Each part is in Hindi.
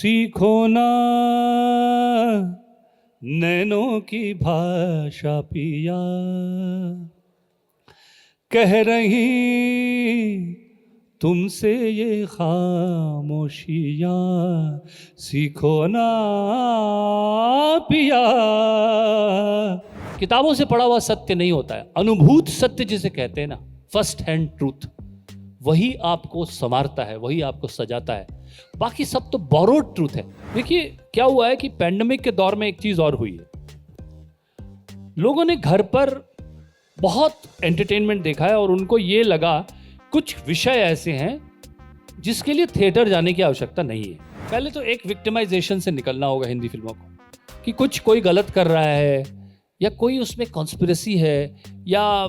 सीखो ना नैनों की भाषा पिया, कह रही तुमसे ये खामोशियाँ, सीखो ना पिया। किताबों से पढ़ा हुआ सत्य नहीं होता है, अनुभूत सत्य जिसे कहते हैं ना, फर्स्ट हैंड ट्रूथ, वही आपको संवारता है, वही आपको सजाता है। बाकी सब तो बोरोड ट्रूथ है। देखिए क्या हुआ है कि पैंडेमिक के दौर में एक चीज और हुई है, लोगों ने घर पर बहुत एंटरटेनमेंट देखा है और उनको ये लगा कुछ विषय ऐसे हैं जिसके लिए थिएटर जाने की आवश्यकता नहीं है। पहले तो एक विक्टिमाइजेशन से निकलना होगा हिंदी फिल्मों को, कि कुछ कोई गलत कर रहा है या कोई उसमें कॉन्स्पिरेसी है या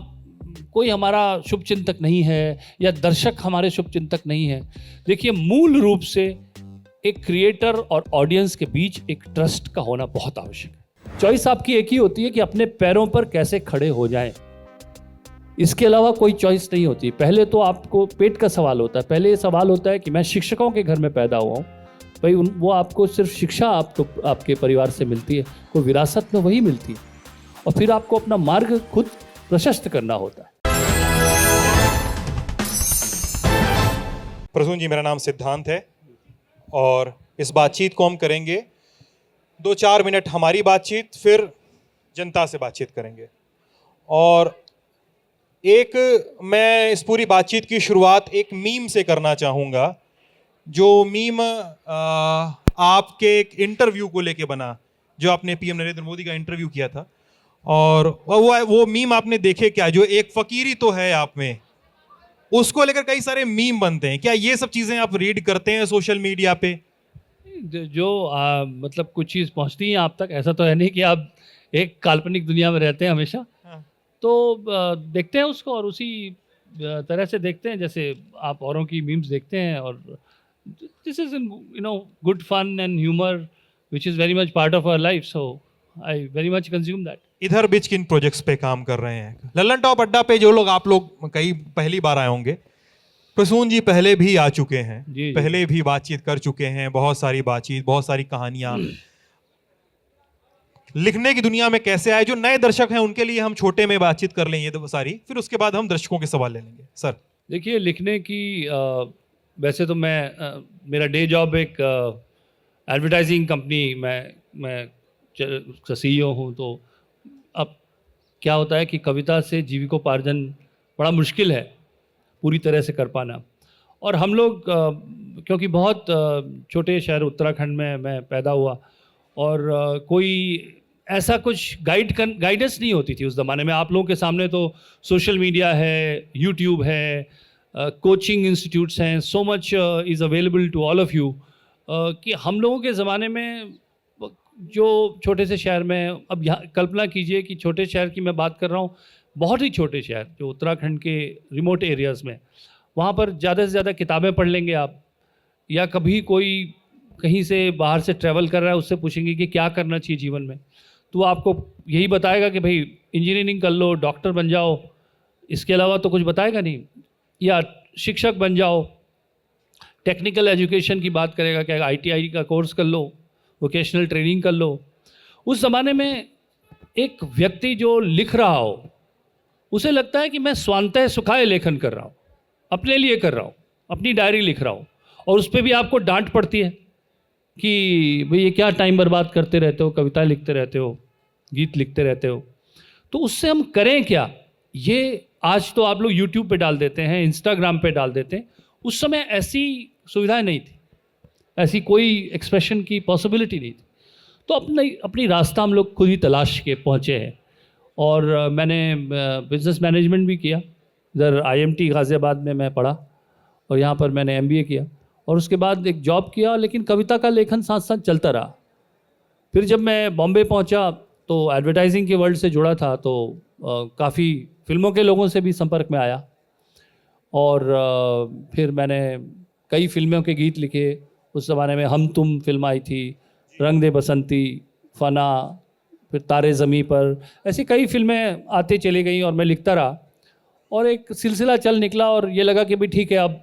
कोई हमारा शुभ चिंतक नहीं है या दर्शक हमारे शुभ चिंतक नहीं है। देखिए मूल रूप से एक क्रिएटर और ऑडियंस के बीच एक ट्रस्ट का होना बहुत आवश्यक है। चॉइस आपकी एक ही होती है कि अपने पैरों पर कैसे खड़े हो जाएं, इसके अलावा कोई चॉइस नहीं होती। पहले तो आपको पेट का सवाल होता है, पहले ये सवाल होता है कि मैं शिक्षकों के घर में पैदा हुआ हूँ, भाई वो आपको सिर्फ शिक्षा आपको आपके परिवार से मिलती है, वो विरासत में वही मिलती है, और फिर आपको अपना मार्ग खुद प्रशस्त करना होता है। प्रसून जी, मेरा नाम सिद्धांत है और इस बातचीत को हम करेंगे 2-4 मिनट हमारी बातचीत, फिर जनता से बातचीत करेंगे। और एक मैं इस पूरी बातचीत की शुरुआत एक मीम से करना चाहूँगा, जो मीम आपके एक इंटरव्यू को लेके बना, जो आपने पीएम नरेंद्र मोदी का इंटरव्यू किया था। और वो मीम आपने देखे क्या, जो एक फकीरी तो है आप में, उसको लेकर कई सारे मीम बनते हैं। क्या ये सब चीज़ें आप रीड करते हैं सोशल मीडिया पे? जो मतलब कुछ चीज़ पहुंचती है आप तक, ऐसा तो है नहीं कि आप एक काल्पनिक दुनिया में रहते हैं हमेशा। हाँ। तो देखते हैं उसको और उसी तरह से देखते हैं जैसे आप औरों की मीम्स देखते हैं। और this is good fun and humour which is very much part of our life, so I very much consume that. इधर बीच किन प्रोजेक्ट्स पे काम कर रहे हैं? लल्लन टॉप अड्डा पे जो लोग आप लोग कई पहली बार आए होंगे, प्रसून जी पहले भी आ चुके हैं, जी। पहले भी बातचीत कर चुके हैं, बहुत सारी बातचीत, बहुत सारी कहानियां। लिखने की दुनिया में कैसे आए? जो नए दर्शक हैं उनके लिए हम छोटे में बातचीत कर लें ये सारी, फिर उसके बाद हम दर्शकों के सवाल ले लेंगे। सर देखिए लिखने की वैसे तो मैं मेरा डे जॉब एक एडवर्टाइजिंग कंपनी मैं CEO हूँ। तो अब क्या होता है कि कविता से जीविकोपार्जन बड़ा मुश्किल है पूरी तरह से कर पाना। और हम लोग क्योंकि बहुत छोटे शहर उत्तराखंड में मैं पैदा हुआ और कोई ऐसा कुछ गाइडेंस नहीं होती थी उस ज़माने में। आप लोगों के सामने तो सोशल मीडिया है, यूट्यूब है, कोचिंग इंस्टीट्यूट्स हैं, so much is available to all of you, कि हम लोगों के ज़माने में जो छोटे से शहर में, अब यहाँ कल्पना कीजिए कि छोटे शहर की मैं बात कर रहा हूँ, बहुत ही छोटे शहर जो उत्तराखंड के रिमोट एरियाज़ में, वहाँ पर ज़्यादा से ज़्यादा किताबें पढ़ लेंगे आप, या कभी कोई कहीं से बाहर से ट्रैवल कर रहा है उससे पूछेंगे कि क्या करना चाहिए जीवन में, तो आपको यही बताएगा कि भाई इंजीनियरिंग कर लो, डॉक्टर बन जाओ, इसके अलावा तो कुछ बताएगा नहीं, या शिक्षक बन जाओ। टेक्निकल एजुकेशन की बात करेगा कि ITI का कोर्स कर लो, वोकेशनल ट्रेनिंग कर लो। उस ज़माने में एक व्यक्ति जो लिख रहा हो उसे लगता है कि मैं स्वांतः सुखाय लेखन कर रहा हूँ, अपने लिए कर रहा हूँ, अपनी डायरी लिख रहा हूँ, और उस पर भी आपको डांट पड़ती है कि भाई ये क्या टाइम बर्बाद करते रहते हो, कविता लिखते रहते हो, गीत लिखते रहते हो। तो उससे हम करें क्या? ये आज तो आप लोग YouTube पे डाल देते हैं, Instagram पे डाल देते हैं, उस समय ऐसी सुविधाएं नहीं थी, ऐसी कोई एक्सप्रेशन की पॉसिबिलिटी नहीं थी। तो अपनी रास्ता हम लोग खुद ही तलाश के पहुँचे हैं। और मैंने बिज़नेस मैनेजमेंट भी किया, इधर IMT गाज़ियाबाद में मैं पढ़ा और यहाँ पर मैंने MBA किया, और उसके बाद एक जॉब किया, लेकिन कविता का लेखन साथ साथ चलता रहा। फिर जब मैं बॉम्बे पहुँचा तो एडवर्टाइजिंग के वर्ल्ड से जुड़ा था, तो काफ़ी फिल्मों के लोगों से भी संपर्क में आया, और फिर मैंने कई फिल्मों के गीत लिखे। उस ज़माने में हम तुम फिल्म आई थी, रंग दे बसंती, फना, फिर तारे ज़मीं पर, ऐसी कई फिल्में आती चली गई और मैं लिखता रहा, और एक सिलसिला चल निकला। और ये लगा कि भाई ठीक है, अब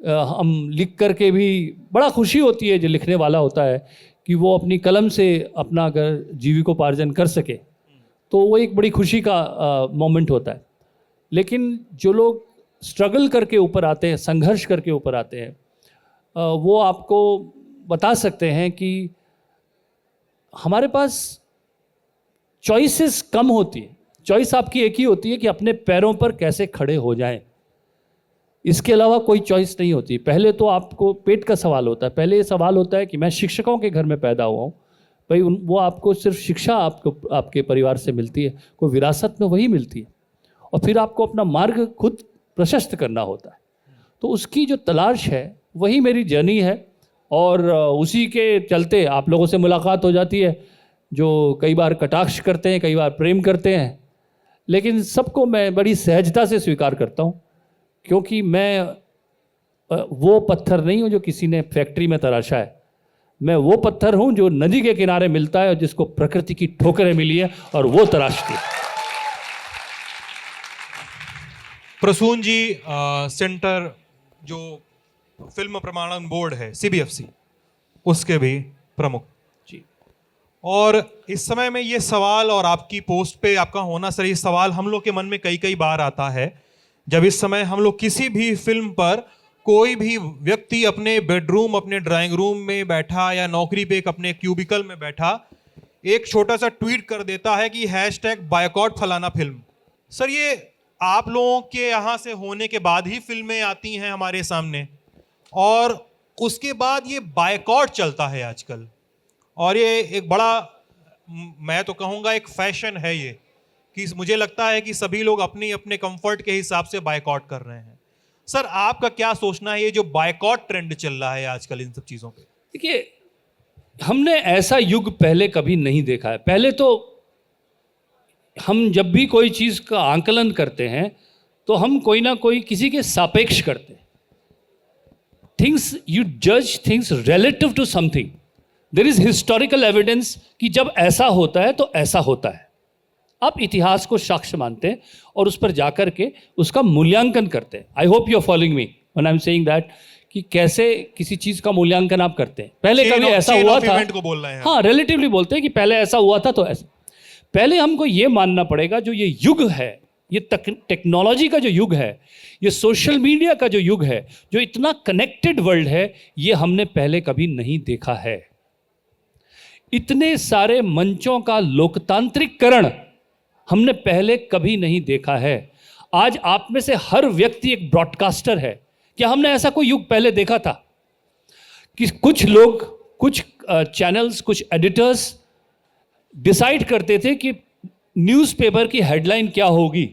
हम लिख करके भी बड़ा खुशी होती है, जो लिखने वाला होता है कि वो अपनी कलम से अपना अगर जीविकोपार्जन कर सके तो वो एक बड़ी खुशी का मोमेंट होता है। लेकिन जो लोग स्ट्रगल करके ऊपर आते हैं, संघर्ष करके ऊपर आते हैं, वो आपको बता सकते हैं कि हमारे पास चॉइसेस कम होती है। चॉइस आपकी एक ही होती है कि अपने पैरों पर कैसे खड़े हो जाएं, इसके अलावा कोई चॉइस नहीं होती। पहले तो आपको पेट का सवाल होता है, पहले ये सवाल होता है कि मैं शिक्षकों के घर में पैदा हुआ हूँ, भाई वो आपको सिर्फ शिक्षा आपको आपके परिवार से मिलती है, कोई विरासत में वही मिलती है, और फिर आपको अपना मार्ग खुद प्रशस्त करना होता है। तो उसकी जो तलाश है वही मेरी जर्नी है, और उसी के चलते आप लोगों से मुलाकात हो जाती है, जो कई बार कटाक्ष करते हैं, कई बार प्रेम करते हैं, लेकिन सबको मैं बड़ी सहजता से स्वीकार करता हूँ, क्योंकि मैं वो पत्थर नहीं हूँ जो किसी ने फैक्ट्री में तराशा है। मैं वो पत्थर हूँ जो नदी के किनारे मिलता है और जिसको प्रकृति की ठोकरें मिली है और वो तराशती है। प्रसून जी सेंटर जो फिल्म प्रमाणन बोर्ड है CBFC, उसके भी प्रमुख जी। और इस समय में ये सवाल, और आपकी पोस्ट पे आपका होना सर, ये सवाल हम लोग के मन में कई कई बार आता है, जब इस समय हम लोग किसी भी फिल्म पर कोई भी व्यक्ति अपने बेडरूम, अपने ड्राइंग रूम में बैठा या नौकरी पे अपने क्यूबिकल में बैठा एक छोटा सा ट्वीट कर देता है कि #बायकॉट फलाना फिल्म। सर, ये आप लोगों के यहाँ से होने के बाद ही फिल्में आती हैं हमारे सामने, और उसके बाद ये बायकॉट चलता है आजकल, और ये एक बड़ा, मैं तो कहूँगा एक फैशन है ये, कि मुझे लगता है कि सभी लोग अपने अपने कंफर्ट के हिसाब से बायकॉट कर रहे हैं। सर, आपका क्या सोचना है ये जो बायकॉट ट्रेंड चल रहा है आजकल इन सब चीज़ों पे? देखिए, हमने ऐसा युग पहले कभी नहीं देखा है। पहले तो हम जब भी कोई चीज़ का आंकलन करते हैं तो हम कोई ना कोई किसी के सापेक्ष करते हैं। थिंग्स, यू जज things relative to something. There is historical evidence कि जब ऐसा होता है तो ऐसा होता है। आप इतिहास को साक्ष्य मानते हैं और उस पर जाकर के उसका मूल्यांकन करते हैं। I hope you are following me when I am saying that, कि कैसे किसी चीज़ का मूल्यांकन आप करते हैं। पहले कभी ऐसा हुआ था, को बोल रहे हैं। हाँ, रिलेटिवली बोलते हैं कि पहले ऐसा हुआ था तो ऐसा। पहले हमको ये मानना पड़ेगा, जो ये युग है, ये टेक्नोलॉजी का जो युग है, ये सोशल मीडिया का जो युग है, जो इतना कनेक्टेड वर्ल्ड है, ये हमने पहले कभी नहीं देखा है। इतने सारे मंचों का लोकतांत्रिकरण हमने पहले कभी नहीं देखा है। आज आप में से हर व्यक्ति एक ब्रॉडकास्टर है। क्या हमने ऐसा कोई युग पहले देखा था कि कुछ लोग, कुछ चैनल्स, कुछ एडिटर्स डिसाइड करते थे कि न्यूज़पेपर की हेडलाइन क्या होगी?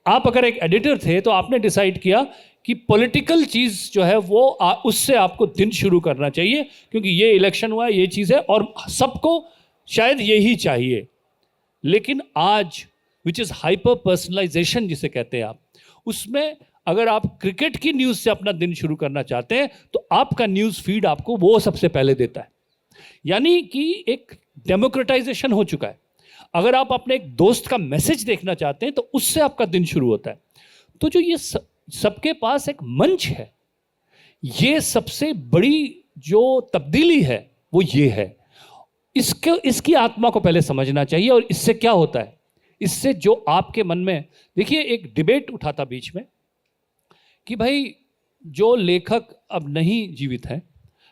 आप अगर एक एडिटर थे तो आपने डिसाइड किया कि पॉलिटिकल चीज़ जो है वो उससे आपको दिन शुरू करना चाहिए, क्योंकि ये इलेक्शन हुआ है, ये चीज़ है और सबको शायद यही चाहिए। लेकिन आज, विच इज़ हाइपर पर्सनलाइजेशन जिसे कहते हैं आप, उसमें अगर आप क्रिकेट की न्यूज़ से अपना दिन शुरू करना चाहते हैं तो आपका न्यूज़ फीड आपको वो सबसे पहले देता है। यानी कि एक डेमोक्रेटाइजेशन हो चुका है। अगर आप अपने एक दोस्त का मैसेज देखना चाहते हैं तो उससे आपका दिन शुरू होता है। तो जो ये सबके पास एक मंच है, ये सबसे बड़ी जो तब्दीली है वो ये है। इसकी आत्मा को पहले समझना चाहिए। और इससे क्या होता है, इससे जो आपके मन में, देखिए एक डिबेट उठा था बीच में कि भाई जो लेखक अब नहीं जीवित हैं,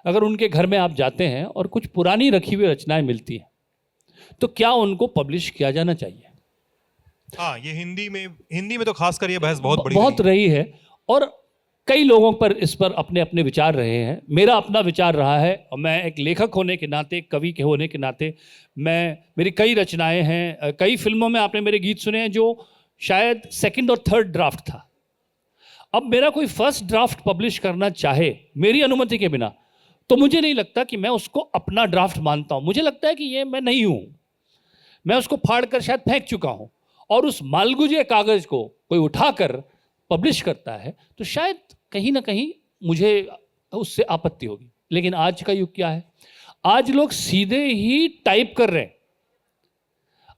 अगर उनके घर में आप जाते हैं और कुछ पुरानी रखी हुई रचनाएं मिलती हैं तो क्या उनको पब्लिश किया जाना चाहिए? हाँ, ये हिंदी में तो खासकर ये बहस बहुत रही है, और कई लोगों पर इस पर अपने अपने विचार रहे हैं। मेरा अपना विचार रहा है, और मैं एक लेखक होने के नाते, कवि के होने के नाते, मेरी कई रचनाएं हैं, कई फिल्मों में आपने मेरे गीत सुने हैं जो शायद सेकंड और थर्ड ड्राफ्ट था। अब मेरा कोई फर्स्ट ड्राफ्ट पब्लिश करना चाहे मेरी अनुमति के बिना, तो मुझे नहीं लगता कि मैं उसको अपना ड्राफ्ट मानता हूं। मुझे लगता है कि ये मैं नहीं हूं, मैं उसको फाड़ कर शायद फेंक चुका हूं, और उस मालगुजे कागज को कोई उठाकर पब्लिश करता है तो शायद कहीं ना कहीं मुझे उससे आपत्ति होगी। लेकिन आज का युग क्या है, आज लोग सीधे ही टाइप कर रहे हैं।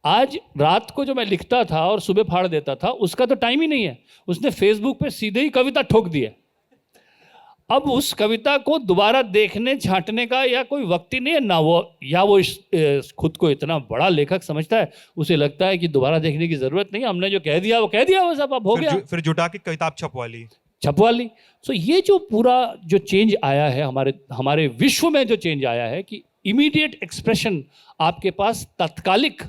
आज रात को जो मैं लिखता था और सुबह फाड़ देता था, उसका तो टाइम ही नहीं है। उसने फेसबुक पे सीधे ही कविता ठोक दी है। अब उस कविता को दोबारा देखने छांटने का या कोई वक्त ही नहीं है ना, वो खुद को इतना बड़ा लेखक समझता है, उसे लगता है कि दोबारा देखने की जरूरत नहीं, हमने जो कह दिया वो कह दिया, वो सब अब हो गया, फिर जुटा के किताब छपवा ली। सो ये जो पूरा जो चेंज आया है हमारे विश्व में, जो चेंज आया है कि इमीडिएट एक्सप्रेशन, आपके पास तात्कालिक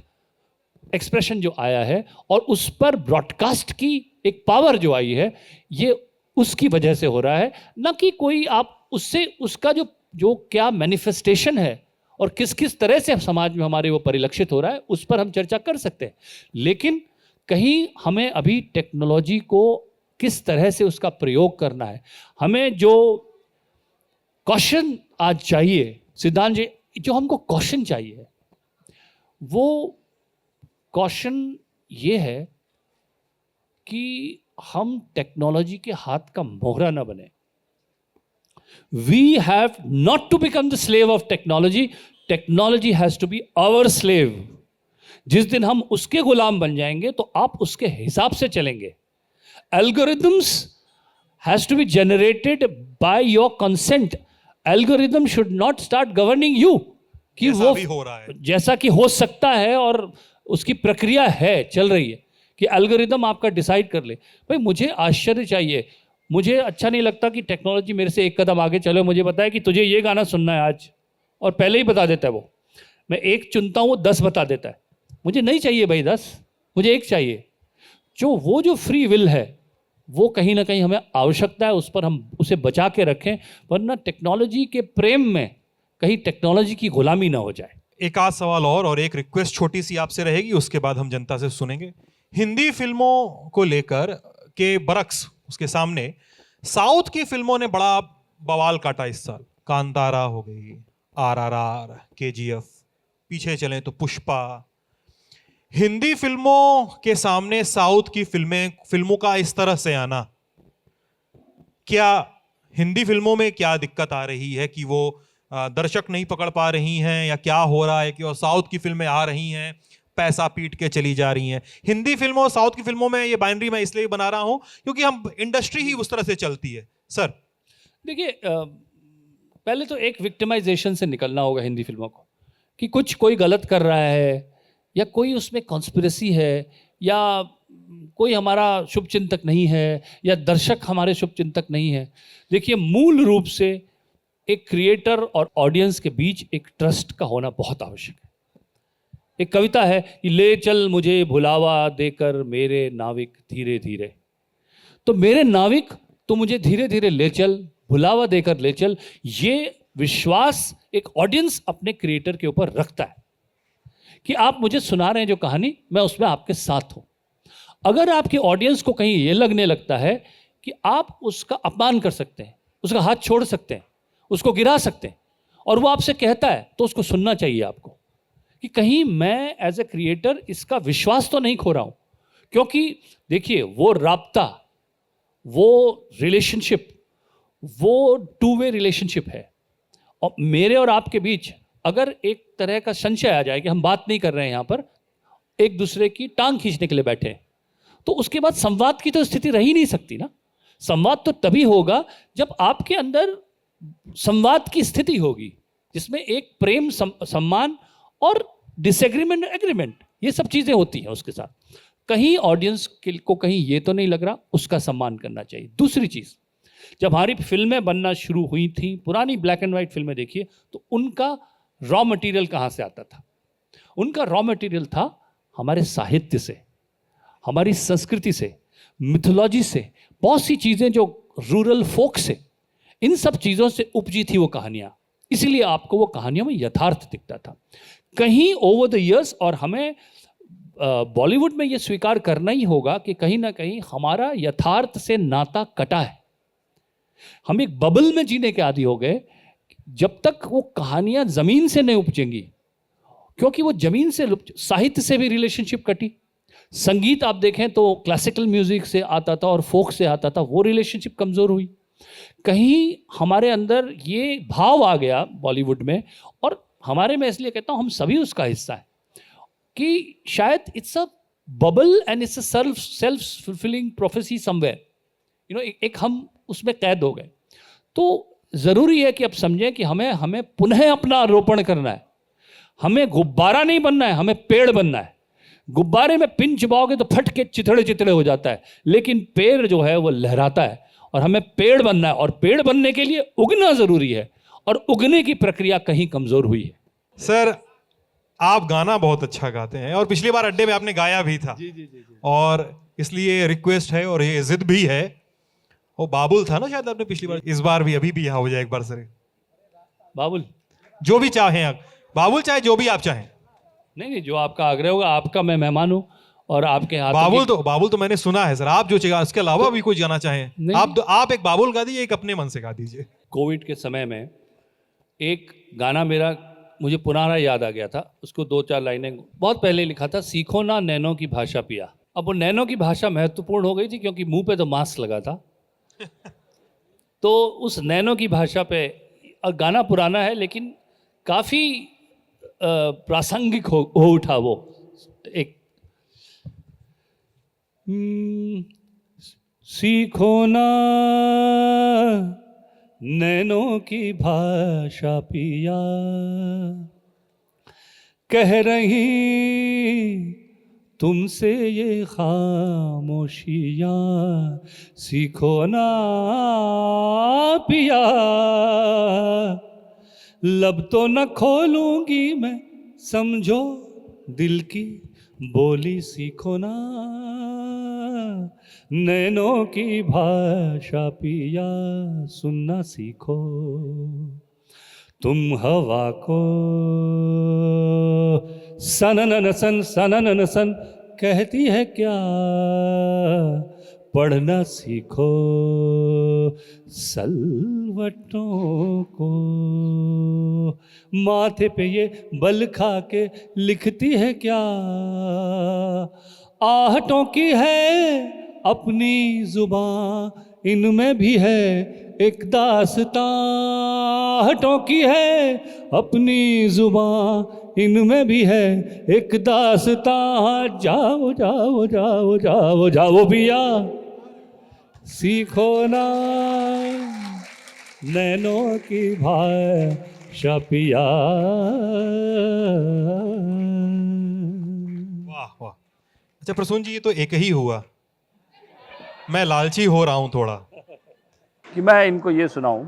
एक्सप्रेशन जो आया है और उस पर ब्रॉडकास्ट की एक पावर जो आई है, ये उसकी वजह से हो रहा है, ना कि कोई आप उससे उसका जो क्या मैनिफेस्टेशन है और किस किस तरह से समाज में हमारे वो परिलक्षित हो रहा है, उस पर हम चर्चा कर सकते हैं। लेकिन कहीं हमें अभी टेक्नोलॉजी को किस तरह से उसका प्रयोग करना है, हमें जो कॉशन आज चाहिए, सिद्धांत जी, जो हमको कॉशन चाहिए, वो कॉशन ये है कि हम टेक्नोलॉजी के हाथ का मोहरा ना बने। We have not to become the slave of technology, technology has to be our slave. जिस दिन हम उसके गुलाम बन जाएंगे तो आप उसके हिसाब से चलेंगे। Algorithms has to be generated by your consent. Algorithm should not start governing you, कि वो भी हो रहा है, जैसा कि हो सकता है और उसकी प्रक्रिया है, चल रही है कि एल्गोरिदम आपका डिसाइड कर ले। भाई मुझे आश्चर्य चाहिए, मुझे अच्छा नहीं लगता कि टेक्नोलॉजी मेरे से एक कदम आगे चले, मुझे बताया कि तुझे ये गाना सुनना है आज, और पहले ही बता देता है वो। मैं एक चुनता हूँ, 10 बता देता है। मुझे नहीं चाहिए भाई 10, मुझे एक चाहिए। जो फ्री विल है वो कहीं ना कहीं हमें आवश्यकता है, उस पर हम उसे बचा के रखें, वरना टेक्नोलॉजी के प्रेम में कहीं टेक्नोलॉजी की गुलामी ना हो जाए। एक आध सवाल और एक रिक्वेस्ट छोटी सी आपसे रहेगी, उसके बाद हम जनता से सुनेंगे। हिंदी फिल्मों को लेकर के बरक्स उसके सामने साउथ की फिल्मों ने बड़ा बवाल काटा इस साल। कांतारा हो गई, RRR, KGF, पीछे चलें तो पुष्पा। हिंदी फिल्मों के सामने साउथ की फिल्मों का इस तरह से आना, क्या हिंदी फिल्मों में क्या दिक्कत आ रही है कि वो दर्शक नहीं पकड़ पा रही हैं, या क्या हो रहा है कि और साउथ की फिल्में आ रही हैं पैसा पीट के चली जा रही हैं? हिंदी फिल्मों और साउथ की फिल्मों में ये बाइनरी मैं इसलिए बना रहा हूं क्योंकि हम इंडस्ट्री ही उस तरह से चलती है। सर देखिए, पहले तो एक विक्टिमाइजेशन से निकलना होगा हिंदी फिल्मों को, कि कुछ कोई गलत कर रहा है या कोई उसमें कॉन्स्पिरेसी है या कोई हमारा शुभचिंतक नहीं है या दर्शक हमारे शुभचिंतक नहीं है। देखिए, मूल रूप से एक क्रिएटर और ऑडियंस के बीच एक ट्रस्ट का होना बहुत आवश्यक है। एक कविता है कि ले चल मुझे भुलावा देकर मेरे नाविक धीरे धीरे। तो मेरे नाविक, तो मुझे धीरे धीरे ले चल, भुलावा देकर ले चल, ये विश्वास एक ऑडियंस अपने क्रिएटर के ऊपर रखता है कि आप मुझे सुना रहे हैं जो कहानी, मैं उसमें आपके साथ हूं। अगर आपके ऑडियंस को कहीं ये लगने लगता है कि आप उसका अपमान कर सकते हैं, उसका हाथ छोड़ सकते हैं, उसको गिरा सकते हैं, और वो आपसे कहता है, तो उसको सुनना चाहिए आपको कि कहीं मैं एज ए क्रिएटर इसका विश्वास तो नहीं खो रहा हूं। क्योंकि देखिए, वो राब्ता, वो रिलेशनशिप, वो टू वे रिलेशनशिप है, और मेरे और आपके बीच अगर एक तरह का संशय आ जाए कि हम बात नहीं कर रहे हैं, यहां पर एक दूसरे की टांग खींचने के लिए बैठे हैं, तो उसके बाद संवाद की तो स्थिति रह ही नहीं सकती ना। संवाद तो तभी होगा जब आपके अंदर संवाद की स्थिति होगी, जिसमें एक प्रेम, सम्मान और डिसएग्रीमेंट, एग्रीमेंट, ये सब चीजें होती हैं उसके साथ। कहीं ऑडियंस को कहीं ये तो नहीं लग रहा, उसका सम्मान करना चाहिए। दूसरी चीज, जब हमारी फिल्में बनना शुरू हुई थी, पुरानी ब्लैक एंड व्हाइट फिल्में देखिए, तो उनका रॉ मटेरियल कहाँ से आता था? उनका रॉ मटेरियल था हमारे साहित्य से, हमारी संस्कृति से, मिथोलॉजी से, बहुत सी चीजें जो रूरल फोक से, इन सब चीजों से उपजी थी वो कहानियां। इसीलिए आपको वो कहानियों में यथार्थ दिखता था। कहीं ओवर द इयर्स, और हमें बॉलीवुड में ये स्वीकार करना ही होगा कि कहीं ना कहीं हमारा यथार्थ से नाता कटा है। हम एक बबल में जीने के आदी हो गए। जब तक वो कहानियां जमीन से नहीं उपजेंगी, क्योंकि वो जमीन से, साहित्य से भी रिलेशनशिप कटी। संगीत आप देखें तो क्लासिकल म्यूजिक से आता था और फोक से आता था, वो रिलेशनशिप कमजोर हुई। कहीं हमारे अंदर ये भाव आ गया बॉलीवुड में, और हमारे में इसलिए कहता हूं हम सभी उसका हिस्सा है, कि शायद it's a bubble and it's a self fulfilling prophecy somewhere, एक हम उसमें कैद हो गए। तो ज़रूरी है कि अब समझें कि हमें पुनः अपना आरोपण करना है। हमें गुब्बारा नहीं बनना है, हमें पेड़ बनना है। गुब्बारे में पिन चिबाओगे तो फट के चिथड़े चिथड़े हो जाता है, लेकिन पेड़ जो है वो लहराता है। और हमें पेड़ बनना है, और पेड़ बनने के लिए उगना ज़रूरी है, और उगने की प्रक्रिया कहीं कमज़ोर हुई है। सर, आप गाना बहुत अच्छा गाते हैं और पिछली बार अड्डे में आपने गाया भी था। जी। और इसलिए रिक्वेस्ट है और ये जिद भी है। वो बाबुल था ना शायद आपने पिछली बार, इस बार भी अभी भी यहाँ हो जाए एक बार सर। बाबुल, जो भी चाहें आप, बाबुल चाहे जो भी आप चाहें। नहीं, जो आपका आग्रह होगा। आपका मैं मेहमान हूँ, और आपके हाथ बाबुल तो मैंने सुना है सर। आप जो चाहिए, उसके अलावा भी कुछ गाना चाहें आप एक बाबुल गा दीजिए, एक अपने मन से गा दीजिए। कोविड के समय में एक गाना मेरा मुझे पुराना याद आ गया था। उसको 2-4 लाइनें बहुत पहले लिखा था, सीखो ना नैनो की भाषा पिया। अब वो नैनो की भाषा महत्वपूर्ण हो गई थी, क्योंकि मुंह पे तो मास्क लगा था। तो उस नैनो की भाषा पे गाना पुराना है, लेकिन काफ़ी प्रासंगिक हो उठा वो। एक सीखो ना नैनो की भाषा पिया, कह रही तुमसे ये खामोशियाँ, सीखो ना पिया। लब तो न खोलूंगी मैं, समझो दिल की बोली, सीखो ना नैनों की भाषा पिया, सुनना सीखो। तुम हवा को सननन सन कहती है क्या, पढ़ना सीखो सलवटों को। माथे पे ये बल खा के लिखती है क्या, आहटों की है अपनी जुबां, इनमें भी है एक दास्तां। आहटों की है अपनी जुबां, इनमें भी है एक दास्तां। जाओ जाओ जाओ जाओ जाओ भैया, सीखो ना नैनों की भाषा पिया। वाह वाह। अच्छा प्रसून जी, ये तो एक ही हुआ, मैं लालची हो रहा हूं थोड़ा कि मैं इनको ये सुनाऊं।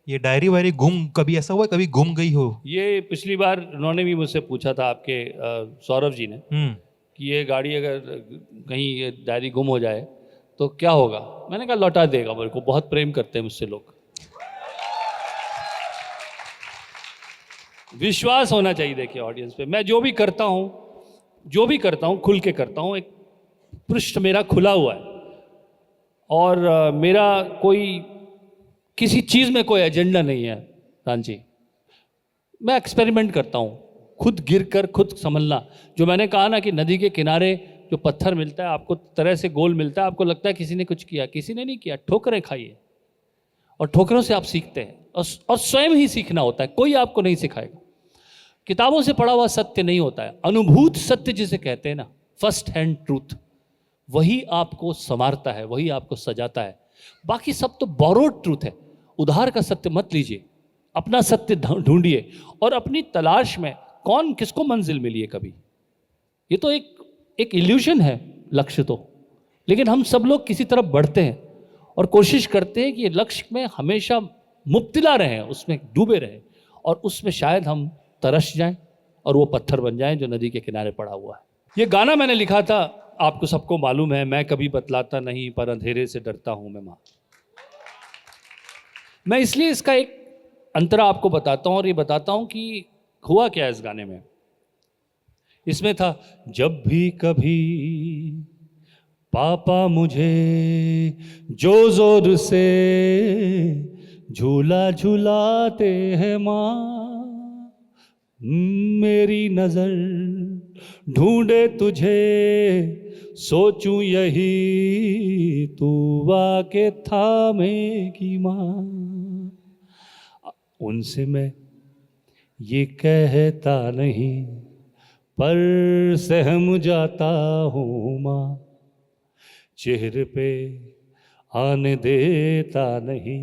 ये डायरी वायरी गुम, कभी ऐसा हुआ कभी गुम गई हो? ये पिछली बार उन्होंने भी मुझसे पूछा था, आपके सौरभ जी ने, कि ये गाड़ी अगर कहीं ये डायरी गुम हो जाए तो क्या होगा। मैंने कहा लौटा देगा, मेरे को बहुत प्रेम करते हैं मुझसे लोग। विश्वास होना चाहिए देखिए ऑडियंस पे। मैं जो भी करता हूँ खुल के करता हूँ। एक पृष्ठ मेरा खुला हुआ है, और मेरा कोई किसी चीज़ में कोई एजेंडा नहीं है रांची। मैं एक्सपेरिमेंट करता हूँ, खुद गिर कर खुद संभलना। जो मैंने कहा ना कि नदी के किनारे जो पत्थर मिलता है आपको तरह से गोल मिलता है, आपको लगता है किसी ने कुछ किया, किसी ने नहीं किया। ठोकरें खाइए, और ठोकरों से आप सीखते हैं, और स्वयं ही सीखना होता है, कोई आपको नहीं सिखाएगा। किताबों से पढ़ा हुआ सत्य नहीं होता है, अनुभूत सत्य जिसे कहते हैं ना, फर्स्ट हैंड ट्रूथ, वही आपको संवारता है, वही आपको सजाता है। बाकी सब तो बोरोड ट्रूथ है। उधार का सत्य मत लीजिए, अपना सत्य ढूंढिए, और अपनी तलाश में कौन किसको मंजिल मिली है कभी। ये तो एक इल्यूशन है लक्ष्य तो, लेकिन हम सब लोग किसी तरफ बढ़ते हैं और कोशिश करते हैं कि ये लक्ष्य में हमेशा मुब्तला रहें, उसमें डूबे रहें, और उसमें शायद हम तरस जाएं और वो पत्थर बन जाएं जो नदी के किनारे पड़ा हुआ है। ये गाना मैंने लिखा था, आपको सबको मालूम है, मैं कभी बतलाता नहीं पर अंधेरे से डरता हूं मैं मां। मैं इसलिए इसका एक अंतरा आपको बताता हूं, और ये बताता हूं कि हुआ क्या है इस गाने में। इसमें था, जब भी कभी पापा मुझे जो जोर से झूला झूलाते हैं माँ, मेरी नजर ढूंढे तुझे, सोचूं यही तू आके थामेगी माँ। उनसे मैं ये कहता नहीं पर सहम जाता हूँ माँ, चेहरे पे आने देता नहीं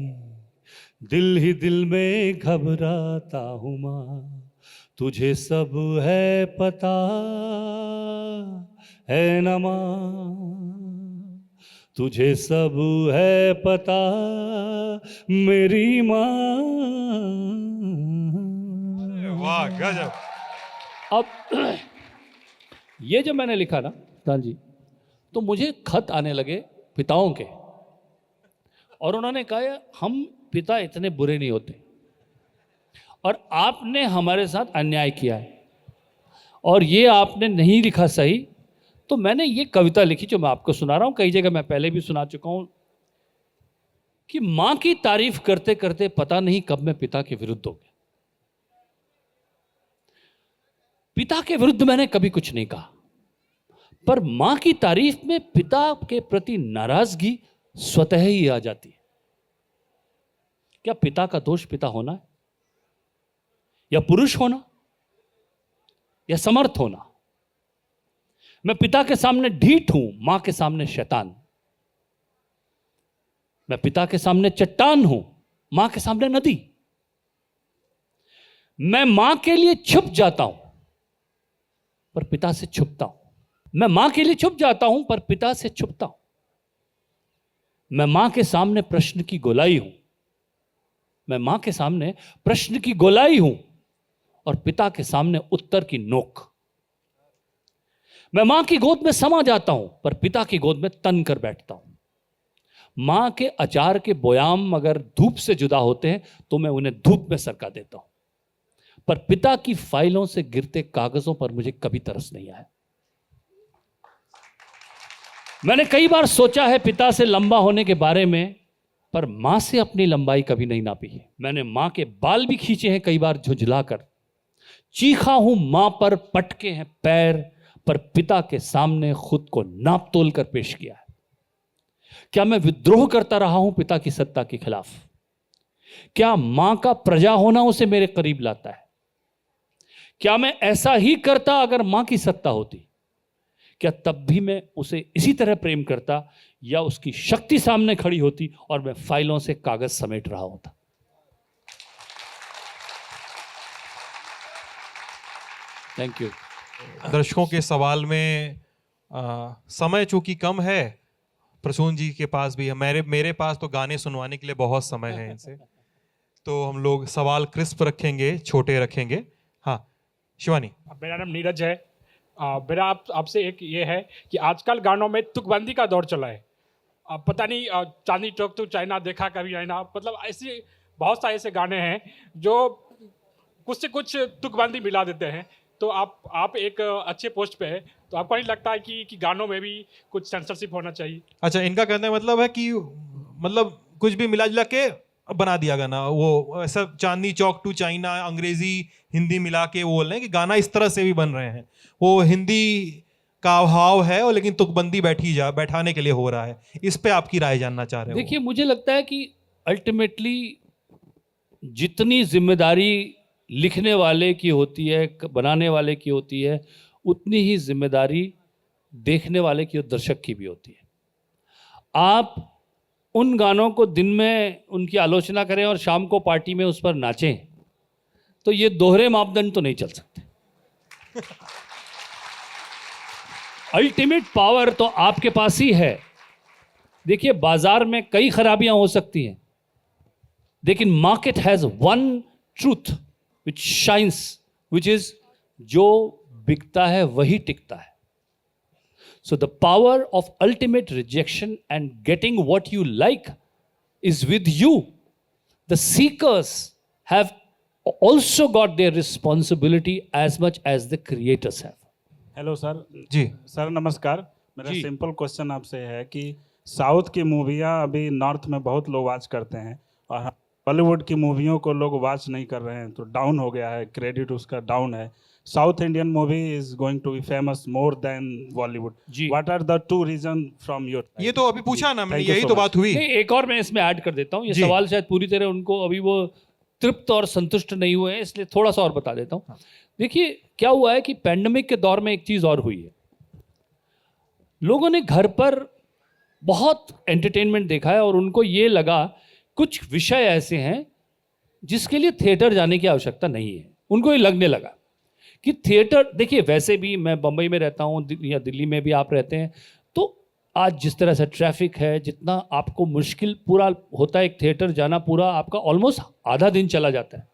दिल ही दिल में घबराता हूँ माँ, तुझे सब है पता है न माँ, तुझे सब है पता मेरी माँ। वाह गजब। अब ये जब मैंने लिखा ना दान जी, तो मुझे खत आने लगे पिताओं के, और उन्होंने कहा हम पिता इतने बुरे नहीं होते, और आपने हमारे साथ अन्याय किया है और ये आपने नहीं लिखा सही। तो मैंने ये कविता लिखी जो मैं आपको सुना रहा हूँ, कई जगह मैं पहले भी सुना चुका हूँ, कि माँ की तारीफ करते करते पता नहीं कब मैं पिता के विरुद्ध हो गया। पिता के विरुद्ध मैंने कभी कुछ नहीं कहा, पर मां की तारीफ में पिता के प्रति नाराजगी स्वतः ही आ जाती है। क्या पिता का दोष पिता होना है, या पुरुष होना, या समर्थ होना? मैं पिता के सामने ढीठ हूं, मां के सामने शैतान। मैं पिता के सामने चट्टान हूं, मां के सामने नदी। मैं मां के लिए छुप जाता हूं पर पिता से छुपता हूं। मैं मां के लिए छुप जाता हूं पर पिता से छुपता हूं। मैं मां के सामने प्रश्न की गोलाई हूं, मैं मां के सामने प्रश्न की गोलाई हूं और पिता के सामने उत्तर की नोक। मैं मां की गोद में समा जाता हूं पर पिता की गोद में तन कर बैठता हूं। मां के अचार के बोयाम अगर धूप से जुदा होते हैं तो मैं उन्हें धूप में सरका देता हूं, पर पिता की फाइलों से गिरते कागजों पर मुझे कभी तरस नहीं आया। मैंने कई बार सोचा है पिता से लंबा होने के बारे में, पर मां से अपनी लंबाई कभी नहीं नापी है। मैंने मां के बाल भी खींचे हैं कई बार झुंझलाकर। चीखा हूं मां पर, पटके हैं पैर, पर पिता के सामने खुद को नाप तोल कर पेश किया है। क्या मैं विद्रोह करता रहा हूं पिता की सत्ता के खिलाफ? क्या मां का प्रजा होना उसे मेरे करीब लाता है? क्या मैं ऐसा ही करता अगर मां की सत्ता होती? क्या तब भी मैं उसे इसी तरह प्रेम करता, या उसकी शक्ति सामने खड़ी होती और मैं फाइलों से कागज समेट रहा होता? Thank you. दर्शकों के सवाल में समय चूंकि कम है, प्रसून जी के पास भी है, मेरे पास तो गाने सुनवाने के लिए बहुत समय है इनसे, तो हम लोग सवाल क्रिस्प रखेंगे, छोटे रखेंगे। हाँ शिवानी। मेरा नाम नीरज है। मेरा आपसे एक ये है कि आजकल गानों में तुकबंदी का दौर चला है। पता नहीं चांदनी चौक टू चाइना देखा कभी आईना, मतलब ऐसे बहुत सारे ऐसे गाने हैं जो कुछ से कुछ तुकबंदी मिला देते हैं। तो आप एक अच्छे पोस्ट पे है, तो आपको नहीं लगता है कि गानों में भी कुछ सेंसरशिप होना चाहिए? अच्छा, इनका कहने का मतलब है कि मतलब कुछ भी मिला जुला के बना दिया गाना, वो ऐसा चांदनी चौक टू चाइना, अंग्रेजी हिंदी मिला के वो बोल रहे हैं कि गाना इस तरह से भी बन रहे हैं। वो हिंदी का अभाव है और लेकिन तुकबंदी बैठाने के लिए हो रहा है। इस पे आपकी राय जानना चाह रहे हो? देखिए, मुझे लगता है कि अल्टीमेटली जितनी जिम्मेदारी लिखने वाले की होती है, बनाने वाले की होती है, उतनी ही जिम्मेदारी देखने वाले की और दर्शक की भी होती है। आप उन गानों को दिन में उनकी आलोचना करें और शाम को पार्टी में उस पर नाचें, तो ये दोहरे मापदंड तो नहीं चल सकते। अल्टीमेट पावर तो आपके पास ही है। देखिए, बाजार में कई खराबियां हो सकती हैं, लेकिन market has one truth which shines, which is जो बिकता है वही टिकता है। So the power of ultimate rejection and getting what you like is with you. The seekers have also got their responsibility as much as the creators have. Hello sir. जी सर नमस्कार। मेरा जी। सिंपल क्वेश्चन आपसे है कि साउथ की मूवियाँ अभी नॉर्थ में बहुत लोग वॉच करते हैं और बॉलीवुड की मूवियों को लोग वॉच नहीं कर रहे हैं, तो डाउन हो गया है, क्रेडिट उसका डाउन है। South Indian movie is going to be famous more than Bollywood. जी। What are the two reason from your? ये तो अभी पूछा ना मैंने, Thank you यही so तो much. बात हुई। नहीं, एक और मैं इसमें ऐड कर देता हूं। ये जी। सवाल शायद पूरी तरह उनको अभी वो तृप्त और संतुष्ट नहीं हुए हैं, इसलिए थोड़ा सा और बता देता हूं। देखिए, क्या हुआ है कि पैंडेमिक के दौर में एक चीज और हुई है। लोगों ने घर पर बहुत एंटरटेनमेंट देखा है और उनको ये लगा कुछ विषय ऐसे हैं जिसके लिए थिएटर जाने की आवश्यकता नहीं है। उनको ये लगने लगा कि थिएटर, देखिए वैसे भी मैं बम्बई में रहता हूँ या दिल्ली में भी आप रहते हैं, तो आज जिस तरह से ट्रैफिक है, जितना आपको मुश्किल पूरा होता है एक थिएटर जाना, पूरा आपका ऑलमोस्ट आधा दिन चला जाता है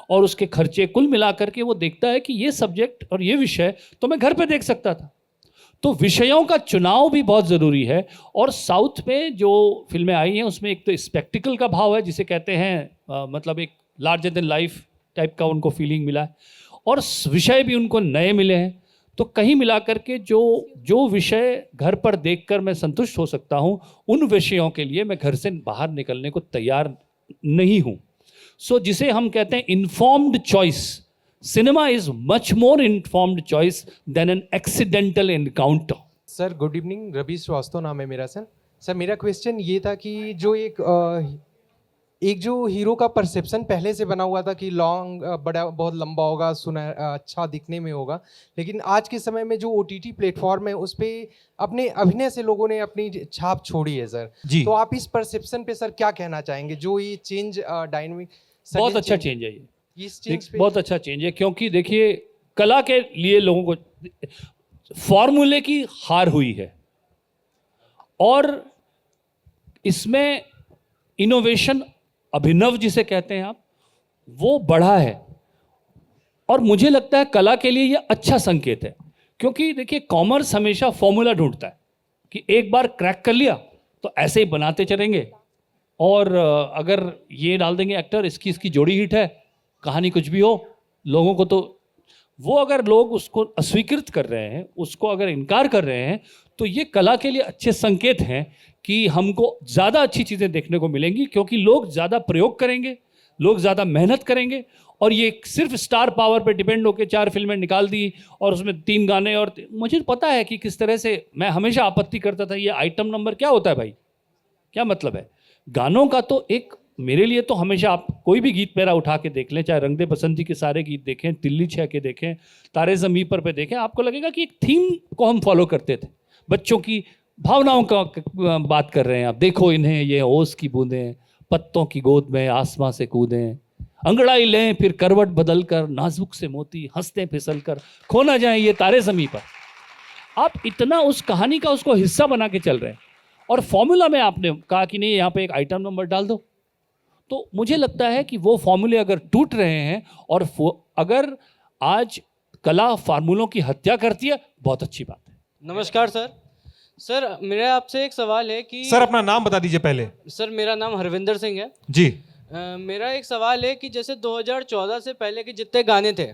और उसके खर्चे कुल मिलाकर के वो देखता है कि ये सब्जेक्ट और ये विषय तो मैं घर पे देख सकता था। तो विषयों का चुनाव भी बहुत ज़रूरी है। और साउथ में जो फिल्में आई हैं उसमें एक तो स्पेक्टिकल का भाव है, जिसे कहते हैं मतलब एक लार्जर देन लाइफ टाइप का उनको फीलिंग मिला है, और विषय भी उनको नए मिले हैं। तो कहीं मिलाकर के जो विषय घर पर देखकर मैं संतुष्ट हो सकता हूँ, उन विषयों के लिए मैं घर से बाहर निकलने को तैयार नहीं हूँ। सो जिसे हम कहते हैं informed choice, cinema is much more informed choice than an accidental encounter. Sir good evening, Ravi Shrivastava नाम है मेरा। सर मेरा क्वेश्चन ये था कि जो एक जो हीरो का परसेप्शन पहले से बना हुआ था कि लॉन्ग बड़ा बहुत लंबा होगा, सुना अच्छा दिखने में होगा, लेकिन आज के समय में जो OTT प्लेटफॉर्म है उस पर अपने अभिनय से लोगों ने अपनी छाप छोड़ी है सर जी। तो आप इस परसेप्शन पे सर क्या कहना चाहेंगे, जो ये चेंज डायनामिक? बहुत अच्छा चेंज है ये, इस चेंज पे बहुत अच्छा चेंज है, क्योंकि देखिए कला के लिए लोगों को फॉर्मूले की हार हुई है और इसमें इनोवेशन, अभिनव जिसे कहते हैं आप, वो बढ़ा है। और मुझे लगता है कला के लिए ये अच्छा संकेत है, क्योंकि देखिए कॉमर्स हमेशा फॉर्मूला ढूंढता है कि एक बार क्रैक कर लिया तो ऐसे ही बनाते चलेंगे, और अगर ये डाल देंगे एक्टर, इसकी जोड़ी हिट है, कहानी कुछ भी हो, लोगों को तो वो, अगर लोग उसको अस्वीकृत कर रहे हैं, उसको अगर इनकार कर रहे हैं, तो ये कला के लिए अच्छे संकेत हैं कि हमको ज़्यादा अच्छी चीज़ें देखने को मिलेंगी, क्योंकि लोग ज़्यादा प्रयोग करेंगे, लोग ज़्यादा मेहनत करेंगे। और ये सिर्फ स्टार पावर पे डिपेंड होकर 4 फिल्में निकाल दी और उसमें 3 गाने, और मुझे पता है कि किस तरह से मैं हमेशा आपत्ति करता था, ये आइटम नंबर क्या होता है भाई, क्या मतलब है गानों का? तो एक मेरे लिए तो हमेशा, आप कोई भी गीत मेरा उठा के देख लें, चाहे रंग दे बसंती के सारे गीत देखें, तिल्ली छह के देखें, तारे ज़मीं पर पे देखें, आपको लगेगा कि एक थीम को हम फॉलो करते थे। बच्चों की भावनाओं का बात कर रहे हैं आप, देखो इन्हें, ये ओस की बूंदें, पत्तों की गोद में आसमां से कूदें, अंगड़ाई लें फिर करवट बदल कर, नाजुक से मोती हंसते फिसल कर, खो ना जाए ये तारे ज़मीं पर। आप इतना उस कहानी का उसको हिस्सा बना के चल रहे हैं, और फॉर्मूला में आपने कहा कि नहीं यहाँ पे एक आइटम नंबर डाल दो, तो मुझे लगता है कि वो फॉर्मूले अगर टूट रहे हैं और अगर आज कला फार्मूलों की हत्या करती है, बहुत अच्छी बात है। नमस्कार सर मेरा आपसे एक सवाल है कि सर अपना नाम बता दीजिए पहले। सर मेरा नाम हरविंदर सिंह है जी। मेरा एक सवाल है कि जैसे 2014 से पहले के जितने गाने थे,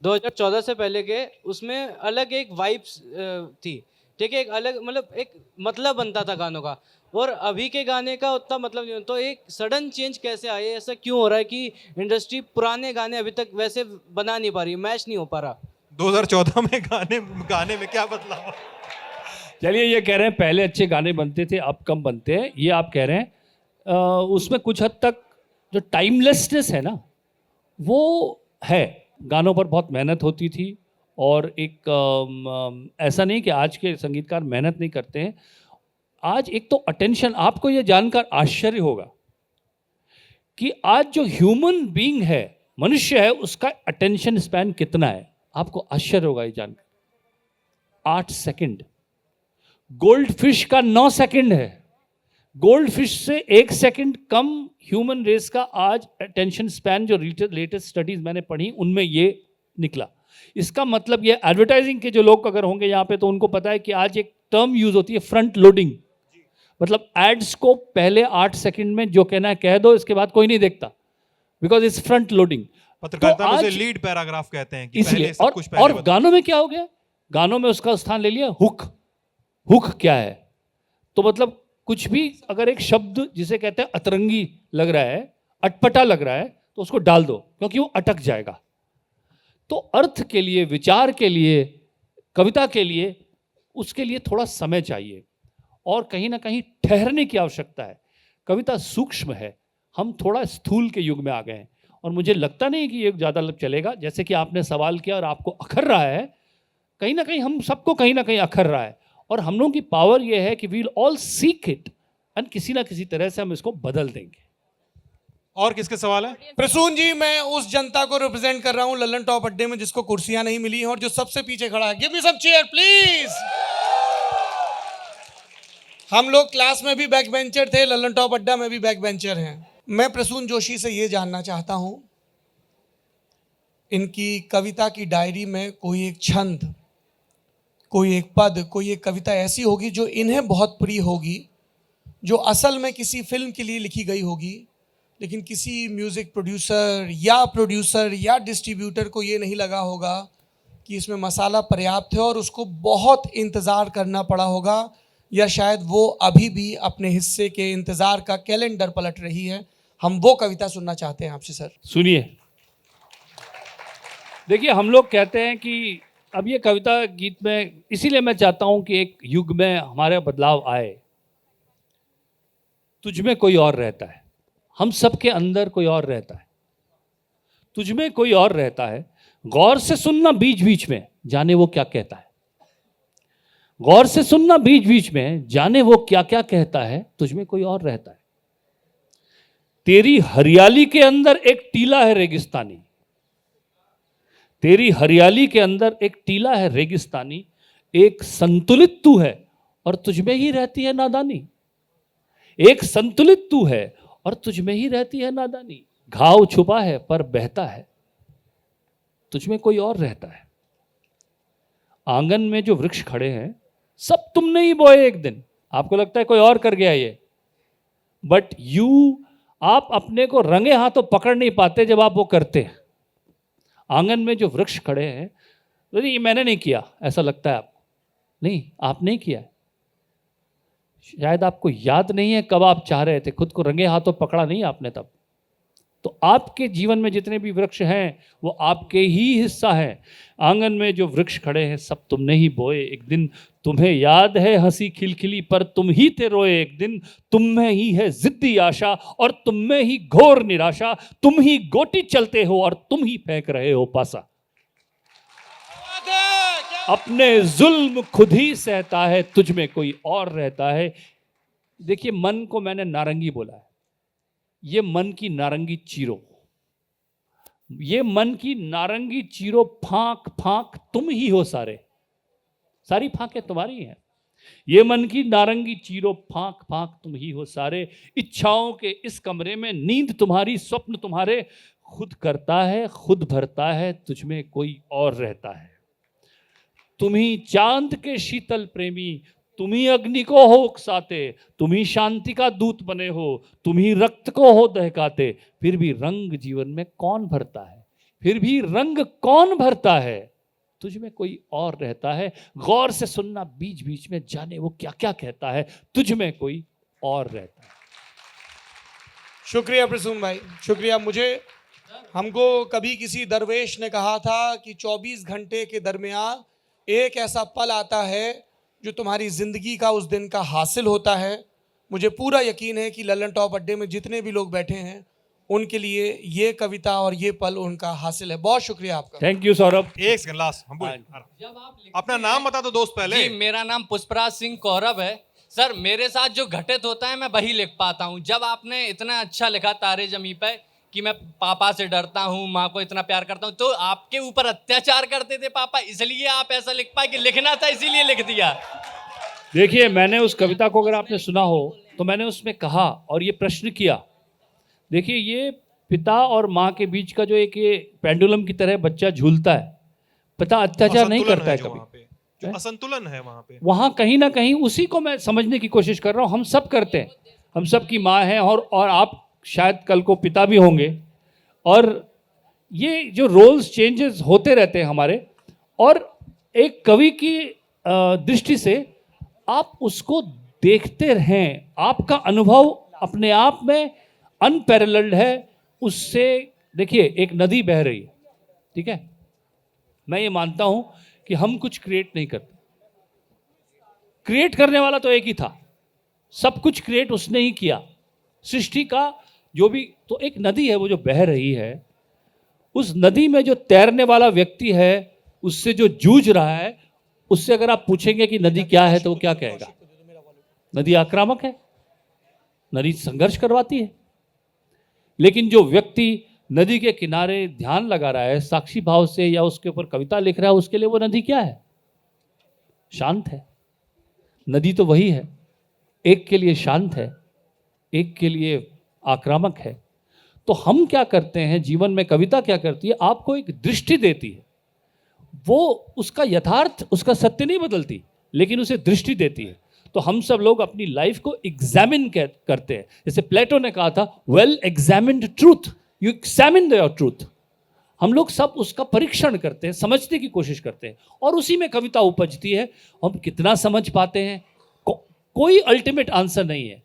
2014 से पहले के, उसमें अलग एक वाइब्स थी, ठीक है, एक अलग एक मतलब बनता था गानों का, और अभी के गाने का उतना मतलब नहीं। तो एक सडन चेंज कैसे आए, ऐसा क्यों हो रहा है कि इंडस्ट्री पुराने गाने अभी तक वैसे बना नहीं पा रही, मैच नहीं हो पा रहा? 2014 में गाने में क्या बदलाव? चलिए, ये कह रहे हैं पहले अच्छे गाने बनते थे, अब कम बनते हैं, ये आप कह रहे हैं। उसमें कुछ हद तक जो टाइमलेसनेस है ना, वो है। गानों पर बहुत मेहनत होती थी, और एक ऐसा नहीं कि आज के संगीतकार मेहनत नहीं करते हैं। आज एक तो अटेंशन, आपको ये जानकर आश्चर्य होगा कि आज जो ह्यूमन बीइंग है, मनुष्य है, उसका अटेंशन स्पैन कितना है, आपको आश्चर्य होगा ये जानकर। 8 सेकंड। गोल्ड फिश का 9 सेकंड है। गोल्ड फिश से 1 सेकंड कम ह्यूमन रेस का आज अटेंशन स्पैन, जो लेटेस्ट स्टडीज मैंने पढ़ी उनमें ये निकला। इसका मतलब ये, एडवर्टाइजिंग के जो लोग अगर होंगे यहाँ पे, तो उनको पता है कि आज एक टर्म यूज होती है, फ्रंट लोडिंग। मतलब एड्स को पहले 8 सेकंड में जो कहना है कह दो, इसके बाद कोई नहीं देखता, बिकॉज इट्स फ्रंट लोडिंग। पत्रकारिता में उसे लीड पैराग्राफ कहते हैं कि इसलिए, पहले सब कुछ पहले और बताओ। गानों में क्या हो गया, गानों में उसका स्थान ले लिया हुक। हुक क्या है? तो मतलब कुछ भी अगर एक शब्द जिसे कहते हैं अतरंगी लग रहा है, अटपटा लग रहा है, तो उसको डाल दो, क्योंकि वो अटक जाएगा। तो अर्थ के लिए, विचार के लिए, कविता के लिए, उसके लिए थोड़ा समय चाहिए, और कहीं ना कहीं ठहरने की आवश्यकता है। कविता सूक्ष्म है, हम थोड़ा स्थूल के युग में आ गए हैं, और मुझे लगता नहीं कि ये ज़्यादा चलेगा। जैसे कि आपने सवाल किया और आपको अखर रहा है, कहीं ना कहीं हम सबको कहीं ना कहीं अखर रहा है, और हम लोगों की पावर ये है कि we will all seek it, and किसी ना किसी तरह से हम इसको बदल देंगे। और किसके सवाल है? प्रसून जी, मैं उस जनता को रिप्रेजेंट कर रहा हूं लल्लन टॉप अड्डे में जिसको कुर्सियां नहीं मिली हैं और जो सबसे पीछे खड़ा है। Give me some chair please. हम लोग क्लास में भी बैक बेंचर थे, लल्लन टॉप अड्डा में भी बैक बेंचर हैं। मैं प्रसून जोशी से ये जानना चाहता हूं, इनकी कविता की डायरी में कोई एक छंद, कोई एक पद, कोई एक कविता ऐसी होगी जो इन्हें बहुत प्रिय होगी, जो असल में किसी फिल्म के लिए लिखी गई होगी, लेकिन किसी म्यूज़िक प्रोड्यूसर या डिस्ट्रीब्यूटर को ये नहीं लगा होगा कि इसमें मसाला पर्याप्त है और उसको बहुत इंतज़ार करना पड़ा होगा, या शायद वो अभी भी अपने हिस्से के इंतज़ार का कैलेंडर पलट रही है। हम वो कविता सुनना चाहते हैं आपसे सर। सुनिए, देखिए, हम लोग कहते हैं कि अब ये कविता गीत में, इसीलिए मैं चाहता हूं कि एक युग में हमारे बदलाव आए। तुझ में कोई और रहता है, हम सबके अंदर कोई और रहता है, तुझ में कोई और रहता है। गौर से सुनना बीच बीच में, जाने वो क्या कहता है। गौर से सुनना बीच बीच में, जाने वो क्या क्या कहता है। तुझ में कोई और रहता है। तेरी हरियाली के अंदर एक टीला है रेगिस्तानी, तेरी हरियाली के अंदर एक टीला है रेगिस्तानी। एक संतुलित तू है और तुझ में ही रहती है नादानी। एक संतुलित तू है और तुझ में ही रहती है नादानी। घाव छुपा है पर बहता है, तुझ में कोई और रहता है। आंगन में जो वृक्ष खड़े हैं सब तुमने ही बोए एक दिन। आपको लगता है कोई और कर गया ये, बट आप अपने को रंगे हाथों पकड़ नहीं पाते जब आप वो करते हैं। आंगन में जो वृक्ष खड़े हैं, तो ये मैंने नहीं किया ऐसा लगता है आपको। नहीं, आप नहीं किया है। शायद आपको याद नहीं है कब आप चाह रहे थे, खुद को रंगे हाथों पकड़ा नहीं आपने तब। तो आपके जीवन में जितने भी वृक्ष हैं वो आपके ही हिस्सा हैं। आंगन में जो वृक्ष खड़े हैं सब तुमने ही बोए एक दिन। तुम्हें याद है हंसी खिलखिली पर तुम ही थे रोए एक दिन। तुम में ही है जिद्दी आशा और तुम में ही घोर निराशा। तुम ही गोटी चलते हो और तुम ही फेंक रहे हो पासा। अपने जुल्म खुद ही सहता है, तुझ में कोई और रहता है। देखिए, मन को मैंने नारंगी बोला है। ये मन की नारंगी चीरो, ये मन की नारंगी चीरो फांक फांक तुम ही हो सारे। सारी फांकें तुम्हारी हैं। ये मन की नारंगी चीरो फांक फांक तुम ही हो सारे। इच्छाओं के इस कमरे में नींद तुम्हारी, स्वप्न तुम्हारे। खुद करता है खुद भरता है, तुझ में कोई और रहता है। तुम ही चांद के शीतल प्रेमी, तुम ही अग्नि को हो उकसाते। तुम ही शांति का दूत बने हो, तुम ही रक्त को हो दहकाते। फिर भी रंग जीवन में कौन भरता है, फिर भी रंग कौन भरता है। तुझ में कोई और रहता है। गौर से सुनना बीच बीच में, जाने वो क्या क्या कहता है। तुझ में कोई और रहता है। शुक्रिया प्रसून भाई, शुक्रिया। हमको कभी किसी दरवेश ने कहा था कि 24 घंटे के दरमियान एक ऐसा पल आता है जो तुम्हारी ज़िंदगी का उस दिन का हासिल होता है। मुझे पूरा यकीन है कि लल्लन टॉप अड्डे में जितने भी लोग बैठे हैं उनके लिए ये कविता और ये पल उनका हासिल है। बहुत शुक्रिया आपका। Thank you Saurabh. एक सेकंड, लास्ट हम बोले अपना नाम बता दो दोस्त पहले। जी, मेरा नाम पुष्पराज सिंह कौरव है। सर, मेरे साथ जो घटित होता है मैं वही लिख पाता हूँ। जब आपने इतना अच्छा लिखा तारे जमी पे कि मैं पापा से डरता हूँ, माँ को इतना प्यार करता हूँ, तो आपके ऊपर अत्याचार करते थे पापा, इसलिए आप ऐसा लिख पाए कि लिखना था इसीलिए लिख दिया। देखिए, मैंने उस कविता को अगर आपने सुना हो तो मैंने उसमें कहा और ये प्रश्न किया। देखिए, ये पिता और माँ के बीच का जो एक ये पेंडुलम की तरह बच्चा झूलता है। पिता अत्याचार नहीं करता है कभी, जो असंतुलन है वहां पे, वहाँ कहीं ना कहीं उसी को मैं समझने की कोशिश कर रहा हूँ। हम सब करते हैं, हम सब की माँ है और आप शायद कल को पिता भी होंगे। और ये जो रोल्स चेंजेस होते रहते हैं हमारे, और एक कवि की दृष्टि से आप उसको देखते रहें। आपका अनुभव अपने आप में अनपैरेलल्ड है। उससे देखिए, एक नदी बह रही है, ठीक है। मैं ये मानता हूं कि हम कुछ क्रिएट नहीं करते। क्रिएट करने वाला तो एक ही था, सब कुछ क्रिएट उसने ही किया। सृष्टि का जो भी, तो एक नदी है वो जो बह रही है। उस नदी में जो तैरने वाला व्यक्ति है, उससे जो जूझ रहा है, उससे अगर आप पूछेंगे कि नदी क्या है तो वो क्या कहेगा? नदी आक्रामक है, नदी संघर्ष करवाती है। लेकिन जो व्यक्ति नदी के किनारे ध्यान लगा रहा है साक्षी भाव से या उसके ऊपर कविता लिख रहा है, उसके लिए वो नदी क्या है? शांत है। नदी तो वही है, एक के लिए शांत है, एक के लिए आक्रामक है। तो हम क्या करते हैं जीवन में, कविता क्या करती है, आपको एक दृष्टि देती है। वो उसका यथार्थ, उसका सत्य नहीं बदलती, लेकिन उसे दृष्टि देती है। तो हम सब लोग अपनी लाइफ को एग्जामिन करते हैं। जैसे प्लेटो ने कहा था, well examined truth, you examine your truth. हम लोग सब उसका परीक्षण करते हैं, समझने की कोशिश करते हैं, और उसी में कविता उपजती है। हम कितना समझ पाते हैं, कोई अल्टीमेट आंसर नहीं है।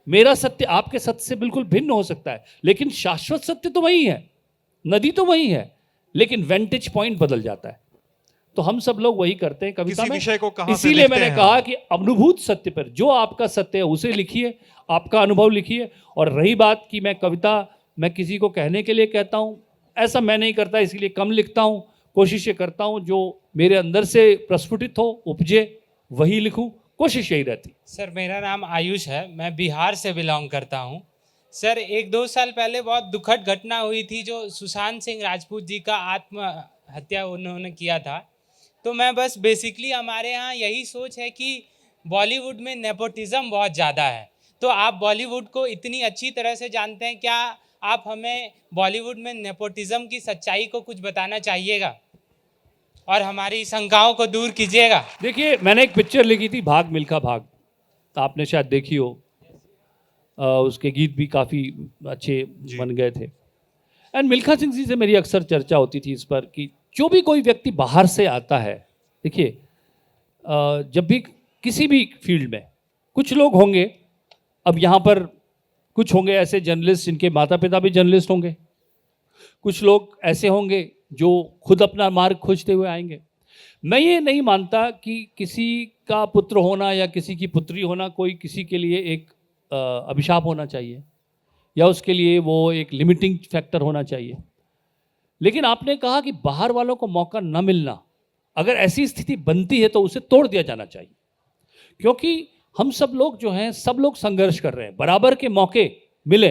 मेरा सत्य आपके सत्य से बिल्कुल भिन्न हो सकता है, लेकिन शाश्वत सत्य तो वही है, नदी तो वही है, लेकिन वेंटेज पॉइंट बदल जाता है। तो हम सब लोग वही करते हैं कविता किसी में। विषय को कहाँ से इसीलिए लिखते मैंने हैं कहा हम? कि अनुभूत सत्य पर, जो आपका सत्य है उसे लिखिए, आपका अनुभव लिखिए। और रही बात कि मैं कविता मैं किसी को कहने के लिए कहता हूँ, ऐसा मैं नहीं करता, इसीलिए कम लिखता हूँ। कोशिश ये करता हूँ जो मेरे अंदर से प्रस्फुटित हो, उपजे, वही लिखूँ। कोशिश यही रहती। सर मेरा नाम आयुष है, मैं बिहार से बिलोंग करता हूँ। सर 1-2 साल पहले बहुत दुखद घटना हुई थी, जो सुशांत सिंह राजपूत जी का आत्महत्या उन्होंने किया था। तो मैं बस बेसिकली, हमारे यहाँ यही सोच है कि बॉलीवुड में नेपोटिज्म बहुत ज़्यादा है। तो आप बॉलीवुड को इतनी अच्छी तरह से जानते हैं, क्या आप हमें बॉलीवुड में नेपोटिज्म की सच्चाई को कुछ बताना चाहिएगा और हमारी शंकाओं को दूर कीजिएगा? देखिए, मैंने एक पिक्चर लिखी थी, भाग मिल्खा भाग, आपने शायद देखी हो। उसके गीत भी काफ़ी अच्छे बन गए थे। एंड मिल्खा सिंह जी से मेरी अक्सर चर्चा होती थी इस पर कि जो भी कोई व्यक्ति बाहर से आता है, देखिए जब भी किसी भी फील्ड में कुछ लोग होंगे, अब यहाँ पर कुछ होंगे ऐसे जर्नलिस्ट जिनके माता पिता भी जर्नलिस्ट होंगे, कुछ लोग ऐसे होंगे जो खुद अपना मार्ग खोजते हुए आएंगे। मैं ये नहीं मानता कि किसी का पुत्र होना या किसी की पुत्री होना कोई किसी के लिए एक अभिशाप होना चाहिए, या उसके लिए वो एक लिमिटिंग फैक्टर होना चाहिए। लेकिन आपने कहा कि बाहर वालों को मौका न मिलना, अगर ऐसी स्थिति बनती है तो उसे तोड़ दिया जाना चाहिए। क्योंकि हम सब लोग जो हैं, सब लोग संघर्ष कर रहे हैं, बराबर के मौके मिले।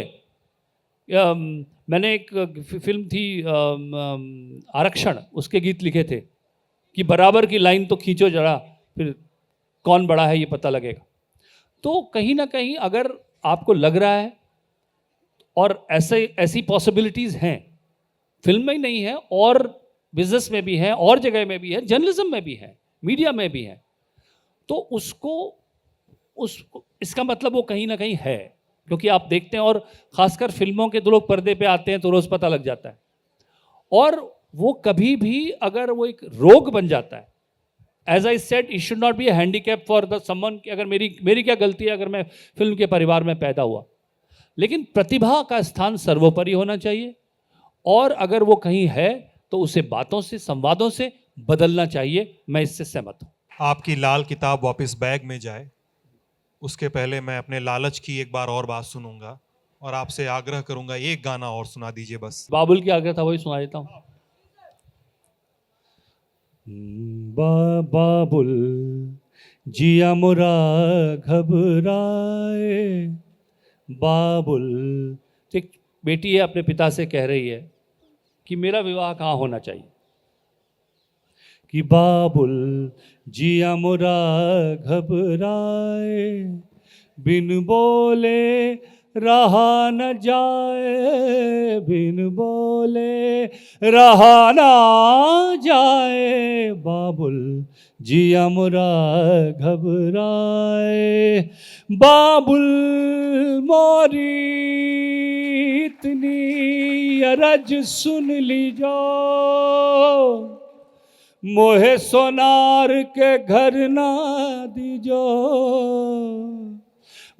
मैंने एक फिल्म थी आरक्षण, उसके गीत लिखे थे कि बराबर की लाइन तो खींचो जरा, फिर कौन बड़ा है ये पता लगेगा। तो कहीं ना कहीं अगर आपको लग रहा है, और ऐसी पॉसिबिलिटीज़ हैं, फिल्म में ही नहीं है, और बिजनेस में भी है, और जगह में भी है, जर्नलिज्म में भी है, मीडिया में भी है, तो इसका मतलब वो कहीं ना कहीं है। क्योंकि आप देखते हैं, और ख़ासकर फिल्मों के 2 लोग पर्दे पे आते हैं तो रोज़ पता लग जाता है। और वो कभी भी अगर वो एक रोग बन जाता है, as I said, it should not be a handicap for the someone कि अगर मेरी क्या गलती है अगर मैं फिल्म के परिवार में पैदा हुआ। लेकिन प्रतिभा का स्थान सर्वोपरि होना चाहिए, और अगर वो कहीं है तो उसे बातों से, संवादों से बदलना चाहिए। मैं इससे सहमत हूँ। आपकी लाल किताब वापस बैग में जाए, उसके पहले मैं अपने लालच की एक बार और बात सुनूंगा, और आपसे आग्रह करूंगा एक गाना और सुना दीजिए बस। बाबुल की आग्रह था, वही सुना देता हूँ। बाबुल जिया मुरा घबराए, बाबुल। एक बेटी है, अपने पिता से कह रही है कि मेरा विवाह कहाँ होना चाहिए, कि बाबुल जिया मुरा घबराए, बिन बोले रहा न जाए, बिन बोले रहा न जाए, बाबुल जिया मुरा घबराए, बाबुल मोरी इतनी अरज सुन लीजो, मोहे सोनार के घर ना दीजो,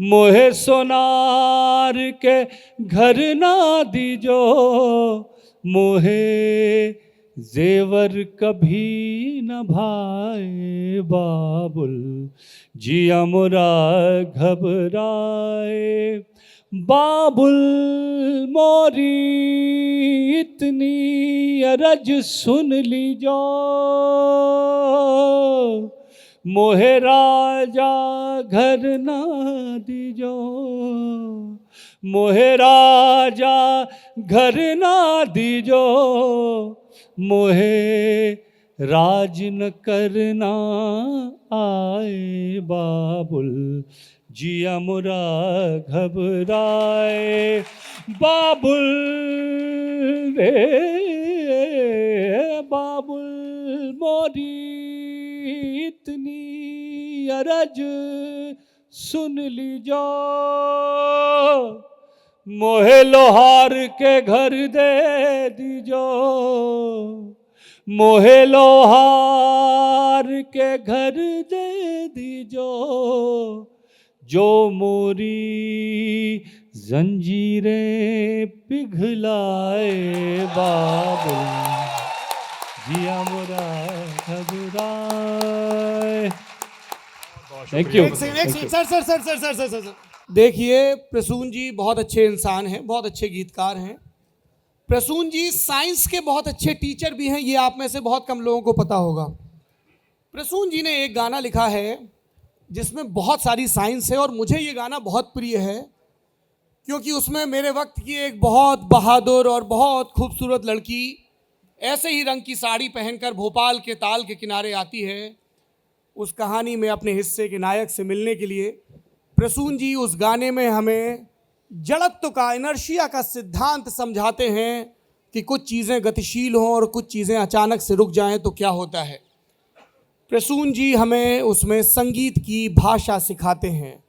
मोहे सोनार के घर ना दीजो, मोहे जेवर कभी न भाए, बाबुल जिया मुरा घबराए, बाबुल मोरी इतनी अरज सुन लीजो, मोहे राजा घर ना दीजो, मोहे राजा घर ना दीजो, मोहे राज न करना आए बाबुल, जिया मुरा घबराए बाबुल रे बाबुल, मोरी इतनी अरज सुन लीजो, मोहे लोहार के घर दे दीजो, मोहे लोहार के घर दे दीजो, जो मोरी जंजीरें पिघलाए बाबुल, जिया मोरा घबराए। Thank you. एक सेकंड सर। देखिए, प्रसून जी बहुत अच्छे इंसान हैं, बहुत अच्छे गीतकार हैं। प्रसून जी साइंस के बहुत अच्छे टीचर भी हैं, ये आप में से बहुत कम लोगों को पता होगा। प्रसून जी ने एक गाना लिखा है जिसमें बहुत सारी साइंस है, और मुझे ये गाना बहुत प्रिय है क्योंकि उसमें मेरे वक्त की एक बहुत बहादुर और बहुत खूबसूरत लड़की ऐसे ही रंग की साड़ी पहनकर भोपाल के ताल के किनारे आती है उस कहानी में अपने हिस्से के नायक से मिलने के लिए। प्रसून जी उस गाने में हमें जड़त्व का, इनर्शिया का सिद्धांत समझाते हैं कि कुछ चीज़ें गतिशील हों और कुछ चीज़ें अचानक से रुक जाएं तो क्या होता है। प्रसून जी हमें उसमें संगीत की भाषा सिखाते हैं।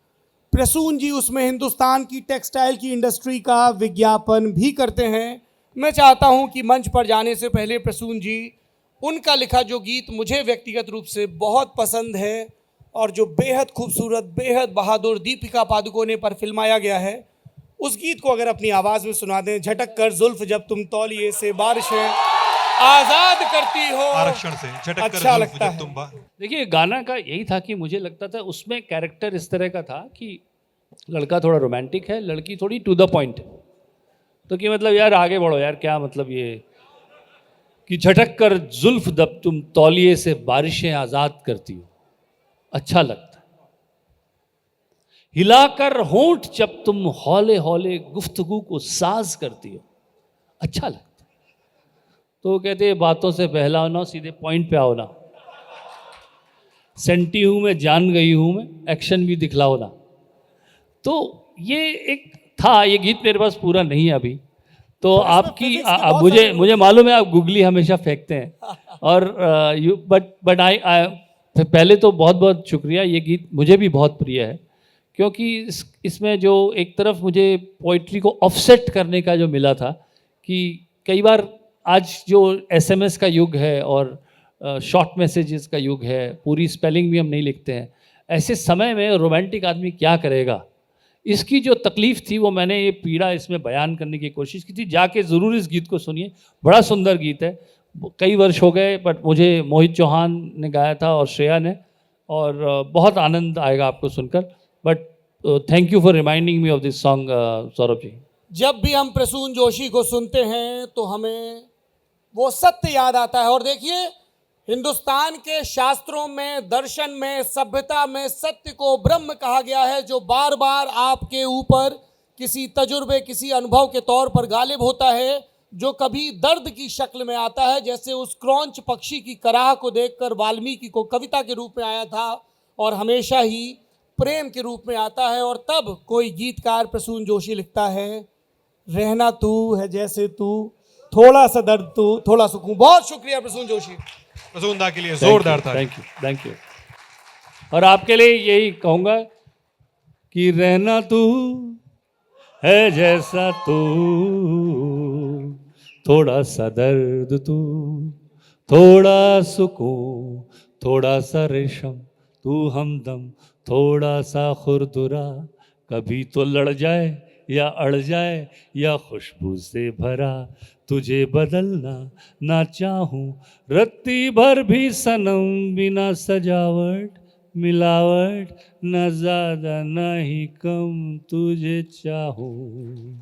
प्रसून जी उसमें हिंदुस्तान की टेक्सटाइल की इंडस्ट्री का विज्ञापन भी करते हैं। मैं चाहता हूं कि मंच पर जाने से पहले प्रसून जी, उनका लिखा जो गीत मुझे व्यक्तिगत रूप से बहुत पसंद है और जो बेहद खूबसूरत, बेहद बहादुर दीपिका पादुकोणे पर फिल्माया गया है, उस गीत को अगर अपनी आवाज़ में सुना दें। झटक कर जुल्फ जब तुम तौलिए से बारिशें आज़ाद करती हो, आरक्षण से झटक कर अच्छा जुल्फ लगता जब है। तुम देखिए, गाना का यही था कि मुझे लगता था उसमें कैरेक्टर इस तरह का था कि लड़का थोड़ा रोमांटिक है, लड़की थोड़ी टू द पॉइंट। तो कि मतलब यार आगे बढ़ो यार, क्या मतलब ये कि झटक कर जुल्फ जब तुम तौलिए से बारिशें आज़ाद करती हो, अच्छा लगता है। हिलाकर होंठ जब तुम हौले हौले गुफ्तगू को साज करती हो, अच्छा लगता है। तो कहते हैं बातों से बहलाओ ना, सीधे पॉइंट पे आओ ना, सेंटी हूं मैं, जान गई हूं मैं, एक्शन भी दिखलाओ ना। तो ये एक था, ये गीत मेरे पास पूरा नहीं है अभी, तो आपकी मुझे मालूम है आप गुगली हमेशा फेंकते हैं और बट आई पहले तो बहुत बहुत शुक्रिया। ये गीत मुझे भी बहुत प्रिय है क्योंकि इसमें जो एक तरफ मुझे पोइट्री को ऑफसेट करने का जो मिला था कि कई बार आज जो एसएमएस का युग है और शॉर्ट मैसेजेस का युग है, पूरी स्पेलिंग भी हम नहीं लिखते हैं, ऐसे समय में रोमांटिक आदमी क्या करेगा, इसकी जो तकलीफ़ थी वो मैंने ये पीड़ा इसमें बयान करने की कोशिश की थी। जाके ज़रूर इस गीत को सुनिए, बड़ा सुंदर गीत है। कई वर्ष हो गए बट मुझे मोहित चौहान ने गाया था और श्रेया ने, और बहुत आनंद आएगा आपको सुनकर। But thank you for reminding me of this song Saurabh ji. जब भी हम प्रसून जोशी को सुनते हैं तो हमें वो सत्य याद आता है। और देखिए, हिंदुस्तान के शास्त्रों में, दर्शन में, सभ्यता में सत्य को ब्रह्म कहा गया है, जो बार बार आपके ऊपर किसी तजुर्बे, किसी अनुभव के तौर पर गालिब होता है, जो कभी दर्द की शक्ल में आता है, जैसे उस क्रौंच पक्षी की कराह को देखकर वाल्मीकि को कविता के रूप में आया था, और हमेशा ही प्रेम के रूप में आता है। और तब कोई गीतकार प्रसून जोशी लिखता है, रहना तू है जैसे तू, थोड़ा सा दर्द तू, थोड़ा सुकून। बहुत शुक्रिया प्रसून जोशी। प्रसून दा के लिए जोरदार था। Thank you. और आपके लिए यही कहूँगा कि रहना तू है जैसा तू, थोड़ा सा दर्द तू, थोड़ा सुकून, थोड़ा सा रेशम तू हमदम, थोड़ा सा खुरदुरा, कभी तो लड़ जाए या अड़ जाए या खुशबू से भरा, तुझे बदलना ना चाहूं रत्ती भर भी सनम, बिना सजावट मिलावट, न ज़्यादा न ही कम, तुझे चाहूं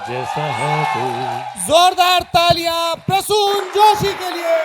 जैसा है तू। जोरदार तालियां प्रसून जोशी के लिए।